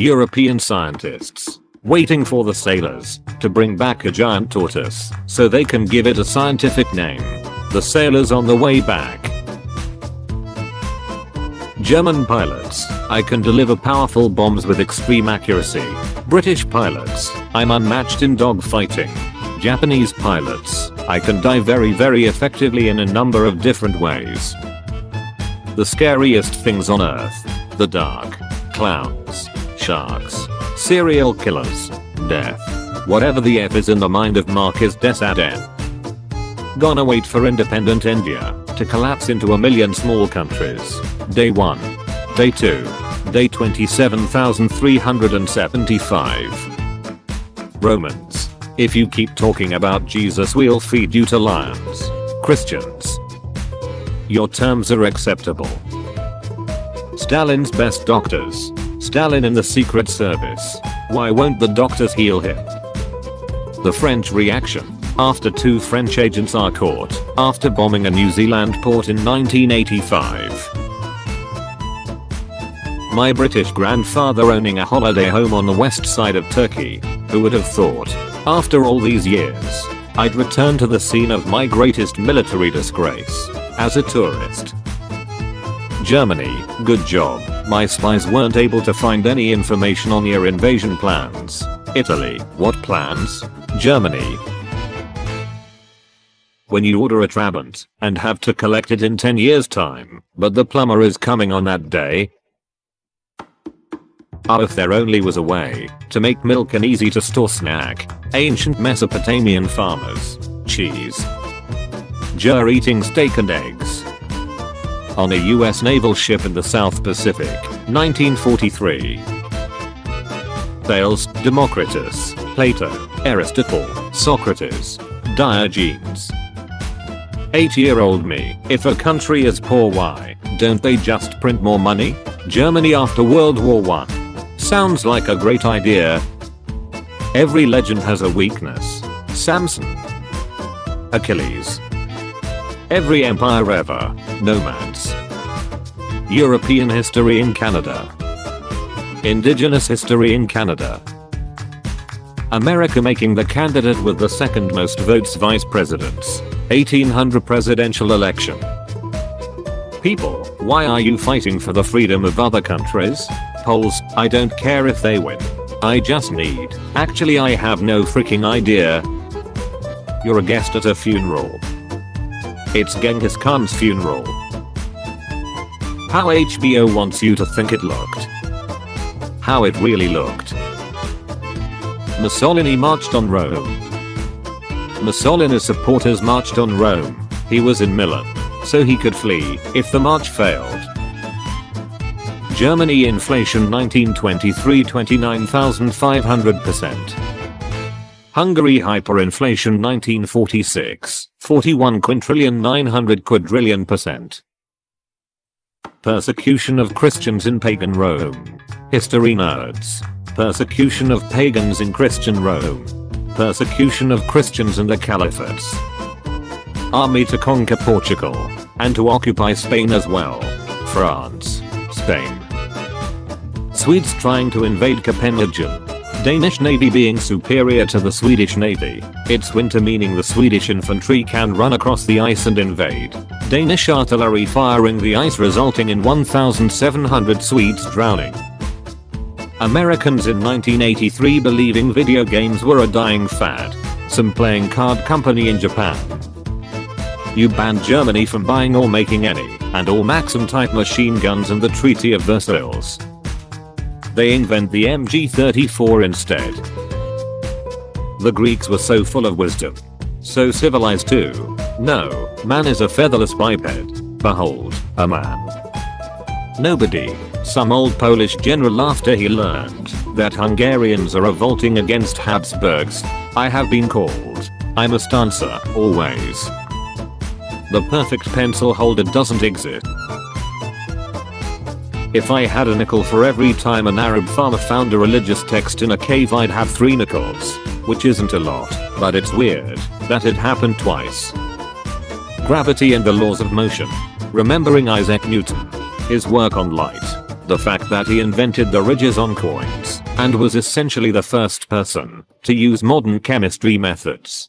European scientists, waiting for the sailors to bring back a giant tortoise so they can give it a scientific name. The sailors on the way back. German pilots, I can deliver powerful bombs with extreme accuracy. British pilots, I'm unmatched in dogfighting. Japanese pilots, I can die very effectively in a number of different ways. The scariest things on earth. The dark. Clowns. Sharks. Serial killers. Death. Whatever the F is in the mind of Marquis de Sade. Gonna wait for independent India to collapse into a million small countries. Day 1. Day 2. Day 27,375. Romans. If you keep talking about Jesus, we'll feed you to lions. Christians. Your terms are acceptable. Stalin's best doctors. Stalin in the Secret Service. Why won't the doctors heal him? The French reaction after 2 French agents are caught after bombing a New Zealand port in 1985. My British grandfather owning a holiday home on the west side of Turkey. Who would have thought? After all these years, I'd return to the scene of my greatest military disgrace as a tourist. Germany, good job. My spies weren't able to find any information on your invasion plans. Italy, what plans? Germany. When you order a Trabant and have to collect it in 10 years time, but the plumber is coming on that day. Oh, if there only was a way to make milk an easy to store snack. Ancient Mesopotamian farmers. Cheese. Jur eating steak and eggs. On a US naval ship in the South Pacific, 1943. Thales, Democritus, Plato, Aristotle, Socrates, Diogenes. 8-year-old me, if a country is poor, why don't they just print more money? Germany after World War I. Sounds like a great idea. Every legend has a weakness. Samson. Achilles. Every empire ever. Nomads. European history in Canada. Indigenous history in Canada. America making the candidate with the second most votes vice presidents. 1800 presidential election. People, why are you fighting for the freedom of other countries? Polls, I don't care if they win. I just need. Actually, I have no freaking idea. You're a guest at a funeral. It's Genghis Khan's funeral. How HBO wants you to think it looked. How it really looked. Mussolini marched on Rome. Mussolini's supporters marched on Rome. He was in Milan, so he could flee if the march failed. Germany inflation 1923 29,500%. Hungary hyperinflation 1946 41 quintillion 900 quadrillion%. Persecution of Christians in pagan Rome. History nerds. Persecution of pagans in Christian Rome. Persecution of Christians in the Caliphates. Army to conquer Portugal and to occupy Spain as well. France. Spain. Swedes trying to invade Copenhagen. Danish Navy being superior to the Swedish Navy. It's winter, meaning the Swedish infantry can run across the ice and invade. Danish artillery firing the ice, resulting in 1,700 Swedes drowning. Americans in 1983 believing video games were a dying fad. Some playing card company in Japan. You banned Germany from buying or making any and all Maxim type machine guns in the Treaty of Versailles. They invent the MG34 instead. The Greeks were so full of wisdom. So civilized too. No, man is a featherless biped. Behold, a man. Nobody. Some old Polish general after he learned that Hungarians are revolting against Habsburgs. I have been called. I must answer, always. The perfect pencil holder doesn't exist. If I had a nickel for every time an Arab farmer found a religious text in a cave, I'd have 3 nickels. Which isn't a lot, but it's weird that it happened twice. Gravity and the laws of motion. Remembering Isaac Newton. His work on light. the fact that he invented the ridges on coins and was essentially the first person to use modern chemistry methods.